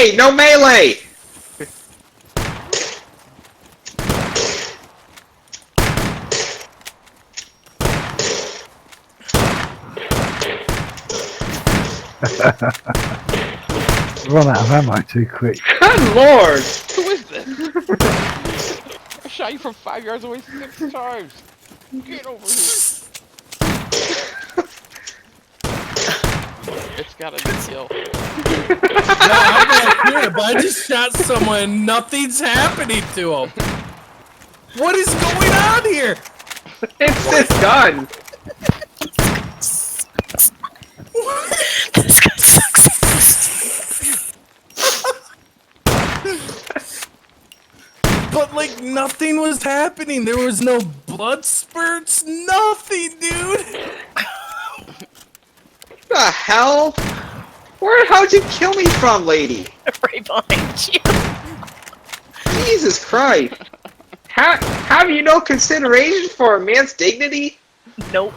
Hey, no melee! Run out of ammo too quick. Good lord! Who is this? I shot you from 5 yards away 6 times. Get over here. It's gotta be kill. No, I'm not here, but I just shot someone and nothing's happening to him. What is going on here? It's this gun! This guy sucks. But like nothing was happening. There was no blood spurts, nothing, dude. The hell? How'd you kill me from, lady? Right behind you. Jesus Christ! Have you no consideration for a man's dignity? Nope.